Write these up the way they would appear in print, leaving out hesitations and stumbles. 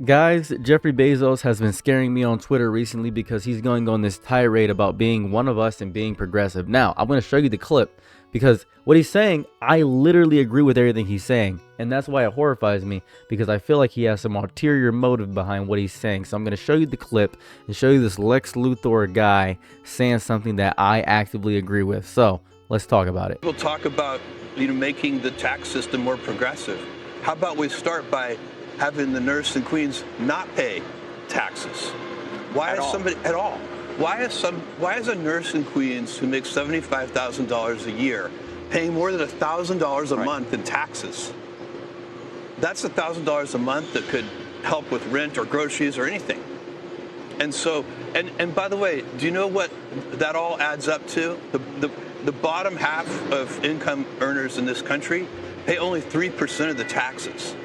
Guys, Jeffrey Bezos has been scaring me on Twitter recently because he's going on this tirade about being one of us and being progressive. Now, I'm going to show you the clip because what he's saying, I literally agree with everything he's saying. And that's why it horrifies me, because I feel like he has some ulterior motive behind what he's saying. So I'm going to show you the clip and show you this Lex Luthor guy saying something that I actively agree with. So let's talk about it. We'll talk about, making the tax system more progressive. How about we start by having the nurse in Queens not pay taxes? Why is somebody at all? Why is a nurse in Queens who makes $75,000 a year paying more than $1,000 a month in taxes? That's $1,000 a month that could help with rent or groceries or anything. And so, and by the way, do you know what that all adds up to? The bottom half of income earners in this country pay only 3% of the taxes.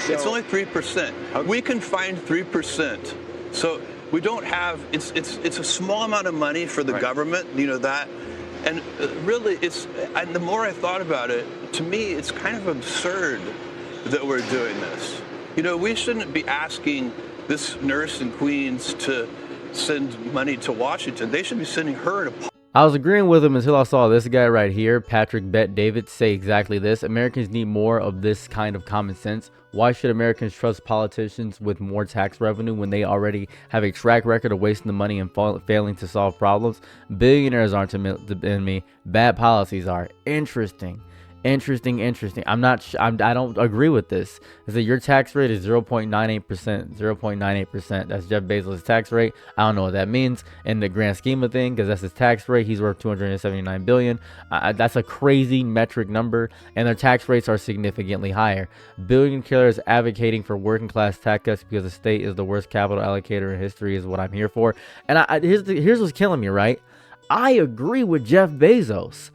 It's only 3%. We can find 3%. So we don't have, it's a small amount of money for the government, that. And really, and the more I thought about it, to me, it's kind of absurd that we're doing this. We shouldn't be asking this nurse in Queens to send money to Washington. They should be sending her to. I was agreeing with him until I saw this guy right here, Patrick Bet David, say exactly this. Americans need more of this kind of common sense. Why should Americans trust politicians with more tax revenue when they already have a track record of wasting the money and failing to solve problems? Billionaires aren't the enemy. Bad policies are. Interesting. I don't agree with this. Is that your tax rate is 0.98%. 0.98%. That's Jeff Bezos' tax rate. I don't know what that means in the grand scheme of things, because that's his tax rate. He's worth $279 billion. That's a crazy metric number, and their tax rates are significantly higher. Billion killers advocating for working class tax cuts because the state is the worst capital allocator in history is what I'm here for. And here's what's killing me, right? I agree with Jeff Bezos.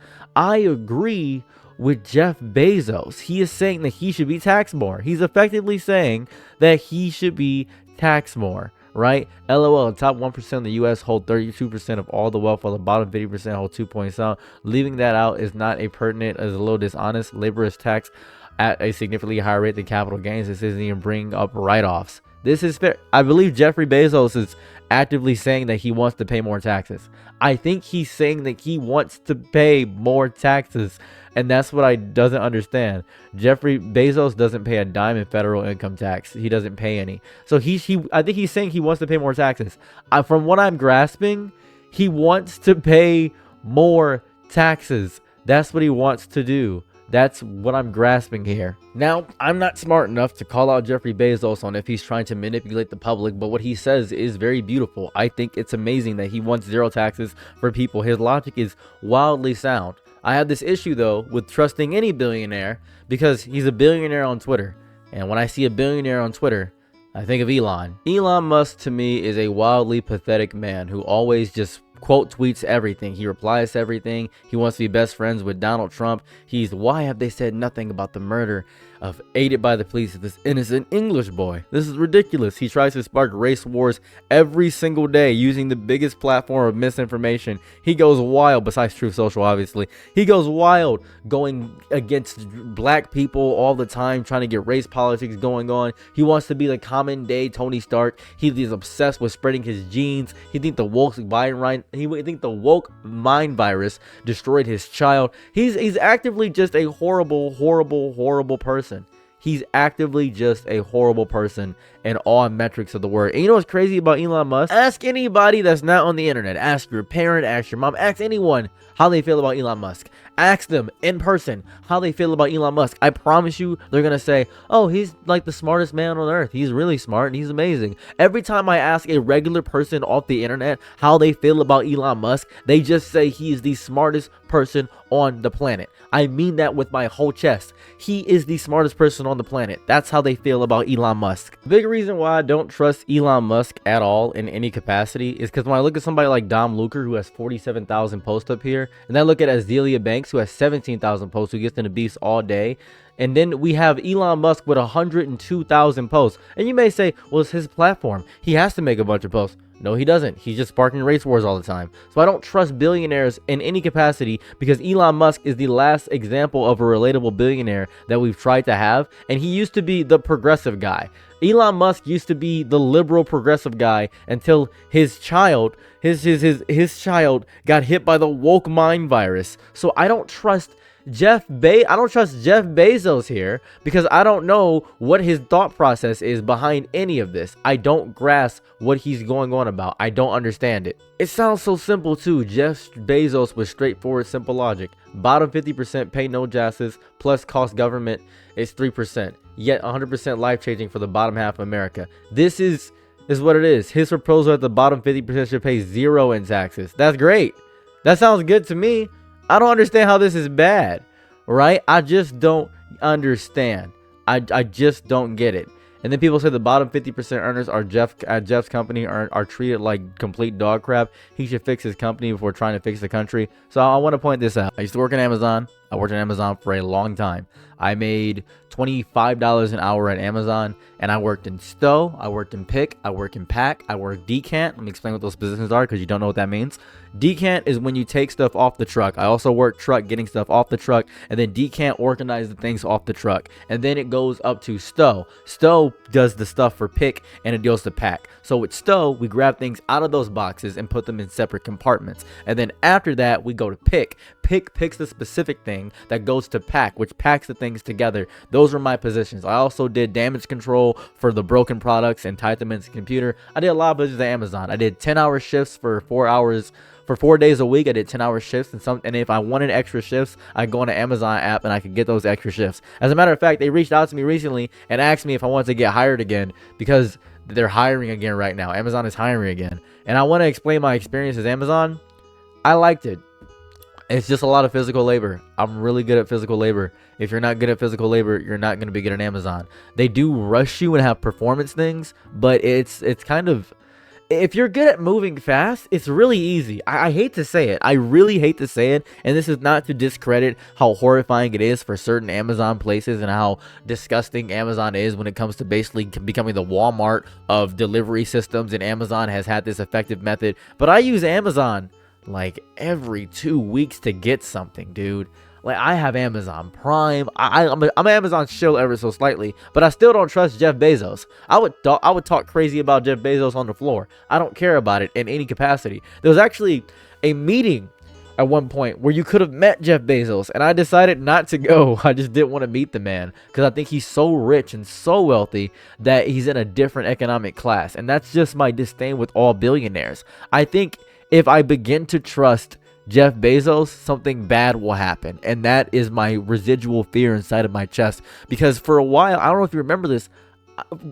He is saying that he should be taxed more. He's effectively saying that he should be taxed more, right? LOL, the top 1% of the U.S. hold 32% of all the wealth, while the bottom 50% hold 2.7. Leaving that out is not a pertinent, is a little dishonest. Labor is taxed at a significantly higher rate than capital gains. This isn't even bringing up write-offs. This is fair. I believe Jeffrey Bezos is actively saying that he wants to pay more taxes. I think he's saying that he wants to pay more taxes, and that's what I doesn't understand. Jeffrey Bezos doesn't pay a dime in federal income tax. He doesn't pay any. So I think he's saying he wants to pay more taxes. From what I'm grasping, he wants to pay more taxes. That's what he wants to do. That's what I'm grasping here. Now, I'm not smart enough to call out Jeffrey Bezos on if he's trying to manipulate the public, but what he says is very beautiful. I think it's amazing that he wants zero taxes for people. His logic is wildly sound. I have this issue, though, with trusting any billionaire because he's a billionaire on Twitter. And when I see a billionaire on Twitter, I think of Elon. Elon Musk, to me, is a wildly pathetic man who always just quote tweets everything. He replies to everything. He wants to be best friends with Donald Trump. Why have they said nothing about the murder of aided by the police of this innocent English boy? This is ridiculous. He tries to spark race wars every single day using the biggest platform of misinformation. He goes wild, besides Truth Social, obviously. He goes wild going against black people all the time, trying to get race politics going on. He wants to be the common day Tony Stark. He is obsessed with spreading his genes. He thinks the woke mind virus destroyed his child. He's actively just a horrible person. He's actively just a horrible person in all metrics of the word. And you know what's crazy about Elon Musk? Ask anybody that's not on the internet. Ask your parent, ask your mom, ask anyone how they feel about Elon Musk. Ask them in person how they feel about Elon Musk. I promise you they're going to say, oh, he's like the smartest man on earth. He's really smart and he's amazing. Every time I ask a regular person off the internet how they feel about Elon Musk, they just say he is the smartest person on the planet. I mean that with my whole chest. He is the smartest person on the planet. That's how they feel about Elon Musk. The big reason why I don't trust Elon Musk at all in any capacity is because when I look at somebody like Dom Luker, who has 47,000 posts up here, and then I look at Azealia Banks, who has 17,000 posts, who gets in the beast all day, and then we have Elon Musk with 102,000 posts. And you may say, well, it's his platform. He has to make a bunch of posts. No, he doesn't. He's just sparking race wars all the time. So I don't trust billionaires in any capacity, because Elon Musk is the last example of a relatable billionaire that we've tried to have. And he used to be the progressive guy. Elon Musk used to be the liberal progressive guy until his child, his child got hit by the woke mind virus. So I don't trust Jeff Bezos here, because I don't know what his thought process is behind any of this. I don't grasp what he's going on about. I don't understand it. It sounds so simple too. Jeff Bezos with straightforward, simple logic. Bottom 50% pay no taxes, plus cost government is 3%. Yet 100% life-changing for the bottom half of America. This is what it is. His proposal at the bottom 50% should pay 0 in taxes. That's great. That sounds good to me. I don't understand how this is bad, right? I just don't understand. I just don't get it. And then people say the bottom 50% earners are Jeff's company are treated like complete dog crap. He should fix his company before trying to fix the country. So I want to point this out. I used to work at Amazon. I worked at Amazon for a long time. I made $25 an hour at Amazon, and I worked in stow, I worked in pick, I worked in pack, I worked decant. Let me explain what those positions are, because you don't know what that means. Decant is when you take stuff off the truck. I also work truck, getting stuff off the truck, and then decant organize the things off the truck, and then it goes up to stow. Stow does the stuff for pick, and it goes to pack. So with stow, we grab things out of those boxes and put them in separate compartments, and then after that we go to pick. Pick picks the specific thing that goes to pack, which packs the things together. Those were my positions. I also did damage control for the broken products and typed them into the computer. I did a lot of business at Amazon. I did 10-hour shifts for 4 hours. For 4 days a week, I did 10-hour shifts, and if I wanted extra shifts, I'd go on the Amazon app and I could get those extra shifts. As a matter of fact, they reached out to me recently and asked me if I wanted to get hired again, because they're hiring again right now. Amazon is hiring again. And I want to explain my experience as Amazon. I liked it. It's just a lot of physical labor. I'm really good at physical labor. If you're not good at physical labor, you're not going to be good at Amazon. They do rush you and have performance things, but it's kind of, if you're good at moving fast, it's really easy. I hate to say it. I really hate to say it. And this is not to discredit how horrifying it is for certain Amazon places and how disgusting Amazon is when it comes to basically becoming the Walmart of delivery systems. And Amazon has had this effective method. But I use Amazon like every 2 weeks to get something, dude. Like, I have Amazon Prime. I'm Amazon shill ever so slightly, but I still don't trust Jeff Bezos. I would talk crazy about Jeff Bezos on the floor. I don't care about it in any capacity. There was actually a meeting at one point where you could have met Jeff Bezos, and I decided not to go. I just didn't want to meet the man, because I think he's so rich and so wealthy that he's in a different economic class, and that's just my disdain with all billionaires. I think if I begin to trust Jeff Bezos, something bad will happen. And that is my residual fear inside of my chest. Because for a while, I don't know if you remember this,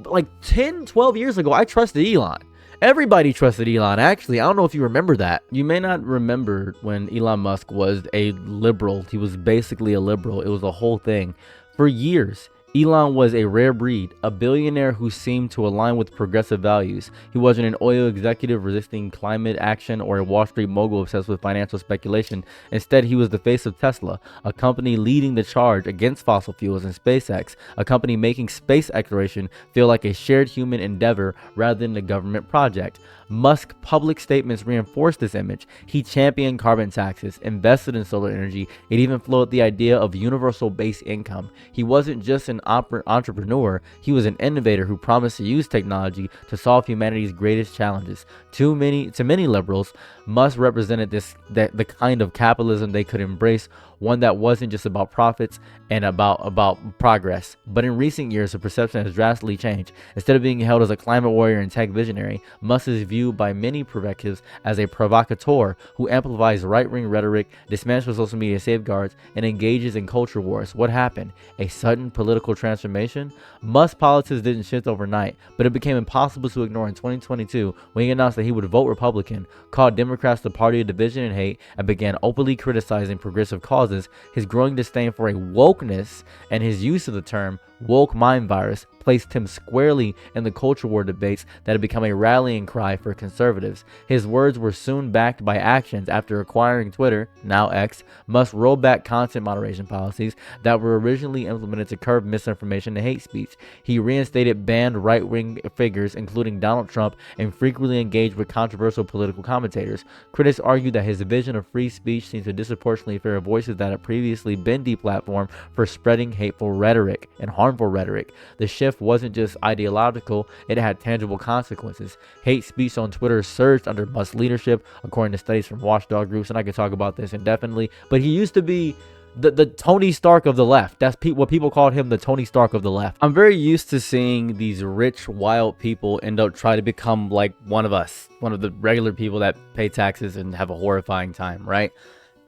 like 10, 12 years ago, I trusted Elon. Everybody trusted Elon, actually. I don't know if you remember that. You may not remember when Elon Musk was a liberal. He was basically a liberal. It was a whole thing. For years, Elon was a rare breed, a billionaire who seemed to align with progressive values. He wasn't an oil executive resisting climate action or a Wall Street mogul obsessed with financial speculation. Instead, he was the face of Tesla, a company leading the charge against fossil fuels, and SpaceX, a company making space exploration feel like a shared human endeavor rather than a government project. Musk's public statements reinforced this image. He championed carbon taxes, invested in solar energy, and even floated the idea of universal base income. He wasn't just an entrepreneur, he was an innovator who promised to use technology to solve humanity's greatest challenges. To many liberals, Musk represented the kind of capitalism they could embrace, one that wasn't just about profits and about progress. But in recent years, the perception has drastically changed. Instead of being held as a climate warrior and tech visionary, Musk is viewed by many progressives as a provocateur who amplifies right-wing rhetoric, dismantles social media safeguards, and engages in culture wars. What happened? A sudden political transformation? Musk's politics didn't shift overnight, but it became impossible to ignore in 2022 when he announced that he would vote Republican, called Democrats the party of division and hate, and began openly criticizing progressive causes. His growing disdain for a wokeness and his use of the term woke mind virus placed him squarely in the culture war debates that had become a rallying cry for conservatives. His words were soon backed by actions after acquiring Twitter, now X, must roll back content moderation policies that were originally implemented to curb misinformation and hate speech. He reinstated banned right-wing figures, including Donald Trump, and frequently engaged with controversial political commentators. Critics argue that his vision of free speech seems to disproportionately favor voices that had previously been deplatformed for spreading hateful rhetoric and harmful rhetoric. The shift wasn't just ideological, it had tangible consequences. Hate speech on Twitter surged under Musk's leadership, according to studies from watchdog groups, and I could talk about this indefinitely, but he used to be the Tony Stark of the left. That's what people called him, the Tony Stark of the left. I'm very used to seeing these rich, wild people end up trying to become like one of us, one of the regular people that pay taxes and have a horrifying time, right?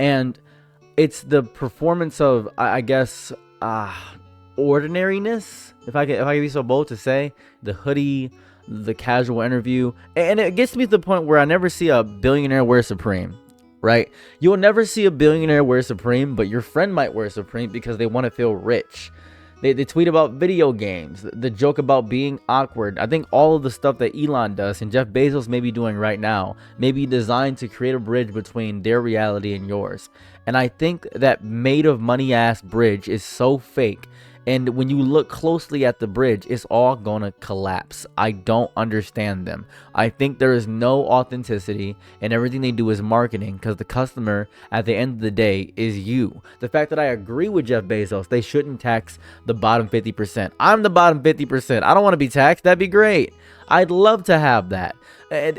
And it's the performance of, I guess, ordinariness, if I can be so bold to say, the hoodie, the casual interview, and it gets me to the point where I never see a billionaire wear Supreme, right? You'll never see a billionaire wear Supreme, but your friend might wear Supreme because they want to feel rich. They tweet about video games, the joke about being awkward. I think all of the stuff that Elon does and Jeff Bezos may be doing right now may be designed to create a bridge between their reality and yours. And I think that made of money ass bridge is so fake. And when you look closely at the bridge, it's all gonna collapse. I don't understand them. I think there is no authenticity, and everything they do is marketing, because the customer at the end of the day is you. The fact that I agree with Jeff Bezos, they shouldn't tax the bottom 50%. I'm the bottom 50%. I don't want to be taxed. That'd be great. I'd love to have that. And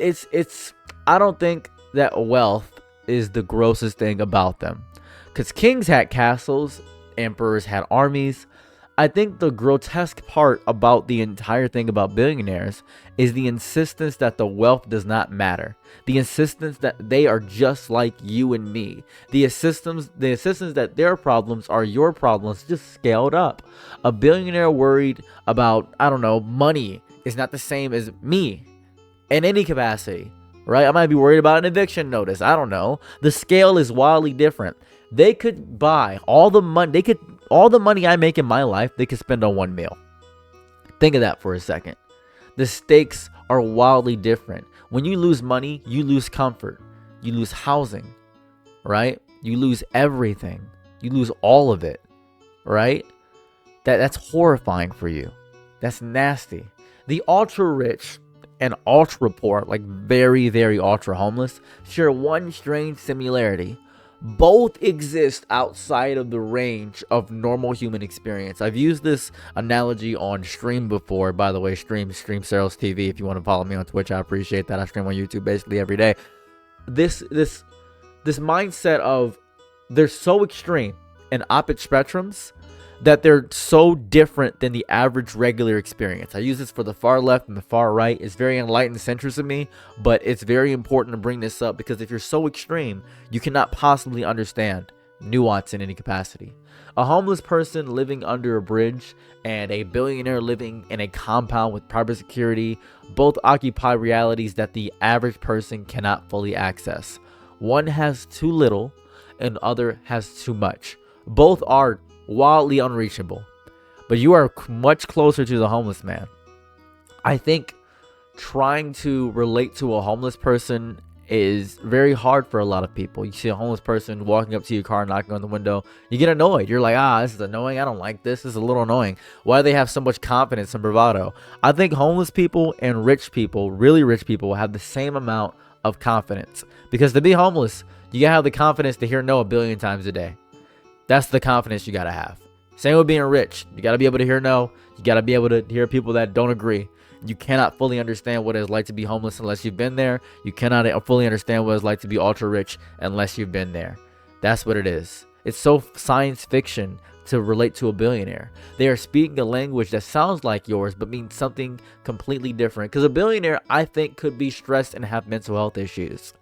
I don't think that wealth is the grossest thing about them, because kings had castles, emperors had armies. I think the grotesque part about the entire thing about billionaires is the insistence that the wealth does not matter. The insistence that they are just like you and me. The insistence that their problems are your problems, just scaled up. A billionaire worried about, I don't know, money is not the same as me in any capacity, right? I might be worried about an eviction notice. I don't know. The scale is wildly different. They could buy all the money I make in my life, they could spend on one meal. Think of that for a second. The stakes are wildly different. When you lose money, you lose comfort. You lose housing, right? You lose everything. You lose all of it, right? That's horrifying for you. That's nasty. The ultra rich and ultra poor, like very, very ultra homeless, share one strange similarity. Both exist outside of the range of normal human experience. I've used this analogy on stream before. By the way, stream Sarah's TV. If you want to follow me on Twitch, I appreciate that. I stream on YouTube basically every day. This mindset of they're so extreme and opposite spectrums that they're so different than the average regular experience. I use this for the far left and the far right. It's very enlightened centrist of me, but it's very important to bring this up because if you're so extreme, you cannot possibly understand nuance in any capacity. A homeless person living under a bridge and a billionaire living in a compound with private security both occupy realities that the average person cannot fully access. One has too little and the other has too much. Both are wildly unreachable, but you are much closer to the homeless man. I think trying to relate to a homeless person is very hard for a lot of people. You see a homeless person walking up to your car, knocking on the window, you get annoyed. You're like, this is annoying. I don't like this. This is a little annoying. Why do they have so much confidence and bravado? I think homeless people and rich people, really rich people, have the same amount of confidence, because to be homeless, you gotta have the confidence to hear no a billion times a day. That's the confidence you gotta have. Same with being rich. You gotta be able to hear no. You gotta be able to hear people that don't agree. You cannot fully understand what it's like to be homeless unless you've been there. You cannot fully understand what it's like to be ultra rich unless you've been there. That's what it is. It's so science fiction to relate to a billionaire. They are speaking a language that sounds like yours but means something completely different. Because a billionaire, I think, could be stressed and have mental health issues,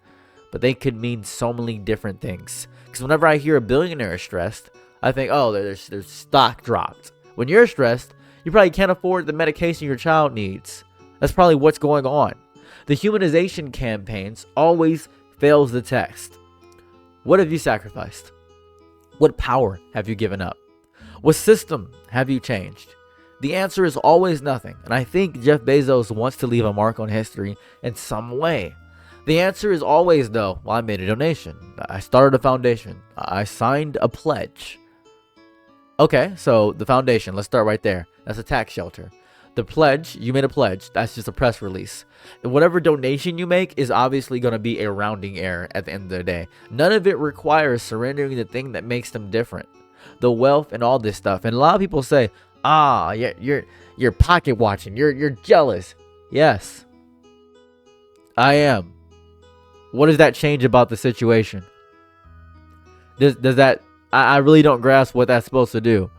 but they could mean so many different things. Because whenever I hear a billionaire is stressed, I think, oh, their stock dropped. When you're stressed, you probably can't afford the medication your child needs. That's probably what's going on. The humanization campaigns always fails the test. What have you sacrificed? What power have you given up? What system have you changed? The answer is always nothing. And I think Jeff Bezos wants to leave a mark on history in some way. The answer is always, though, well, I made a donation. I started a foundation. I signed a pledge. Okay, so the foundation, let's start right there. That's a tax shelter. The pledge, you made a pledge. That's just a press release. And whatever donation you make is obviously going to be a rounding error at the end of the day. None of it requires surrendering the thing that makes them different. The wealth and all this stuff. And a lot of people say, you're pocket watching. You're jealous. Yes, I am. What does that change about the situation? Does that... I really don't grasp what that's supposed to do.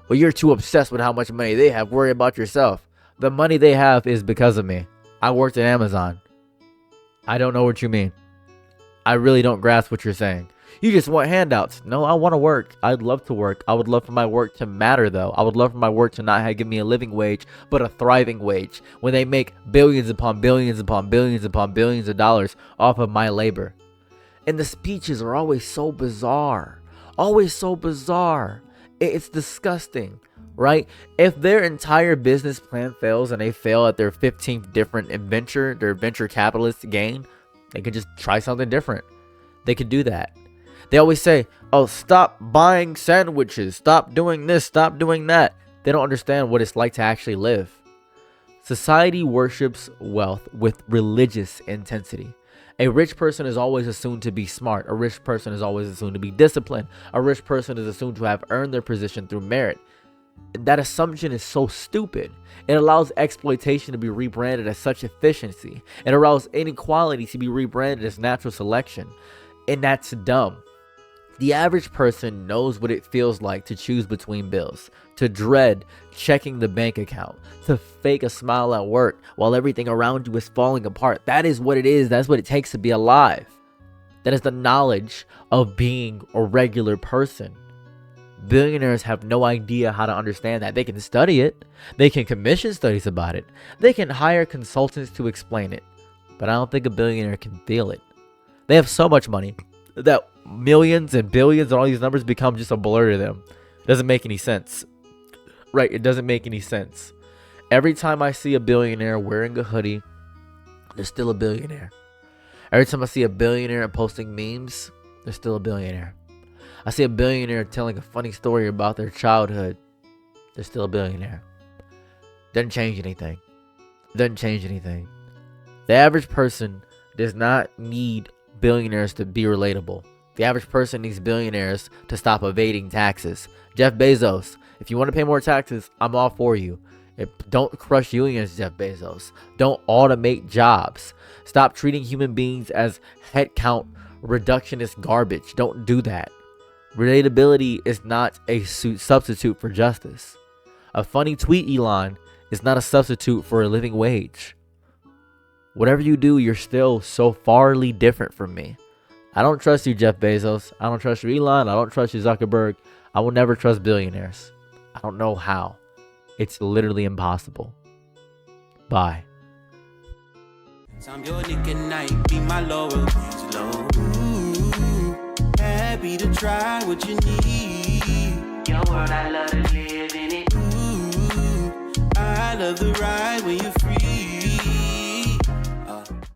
Well, you're too obsessed with how much money they have. Worry about yourself. The money they have is because of me. I worked at Amazon. I don't know what you mean. I really don't grasp what you're saying. You just want handouts. No, I want to work. I'd love to work. I would love for my work to matter, though. I would love for my work to not give me a living wage, but a thriving wage. When they make billions upon billions upon billions upon billions of dollars off of my labor. And the speeches are always so bizarre. Always so bizarre. It's disgusting, right? If their entire business plan fails and they fail at their 15th different venture, their venture capitalist gain, they could just try something different. They could do that. They always say, oh, stop buying sandwiches. Stop doing this. Stop doing that. They don't understand what it's like to actually live. Society worships wealth with religious intensity. A rich person is always assumed to be smart. A rich person is always assumed to be disciplined. A rich person is assumed to have earned their position through merit. That assumption is so stupid. It allows exploitation to be rebranded as such efficiency. It allows inequality to be rebranded as natural selection. And that's dumb. The average person knows what it feels like to choose between bills, to dread checking the bank account, to fake a smile at work while everything around you is falling apart. That is what it is. That's what it takes to be alive. That is the knowledge of being a regular person. Billionaires have no idea how to understand that. They can study it. They can commission studies about it. They can hire consultants to explain it. But I don't think a billionaire can feel it. They have so much money that millions and billions and all these numbers become just a blur to them. It doesn't make any sense. Right, it doesn't make any sense. Every time I see a billionaire wearing a hoodie, they're still a billionaire. Every time I see a billionaire posting memes, they're still a billionaire. I see a billionaire telling a funny story about their childhood, they're still a billionaire. Doesn't change anything. Doesn't change anything. The average person does not need billionaires to be relatable. The average person needs billionaires to stop evading taxes. Jeff Bezos, if you want to pay more taxes, I'm all for you. Don't crush unions, Jeff Bezos. Don't automate jobs. Stop treating human beings as headcount reductionist garbage. Don't do that. Relatability is not a substitute for justice. A funny tweet, Elon, is not a substitute for a living wage. Whatever you do, you're still so farly different from me. I don't trust you, Jeff Bezos. I don't trust you, Elon. I don't trust you, Zuckerberg. I will never trust billionaires. I don't know how. It's literally impossible. Bye. I'm your nigga night, be my Laurel low. Happy to try what you need. Your world, I love to live in it. I love the ride when you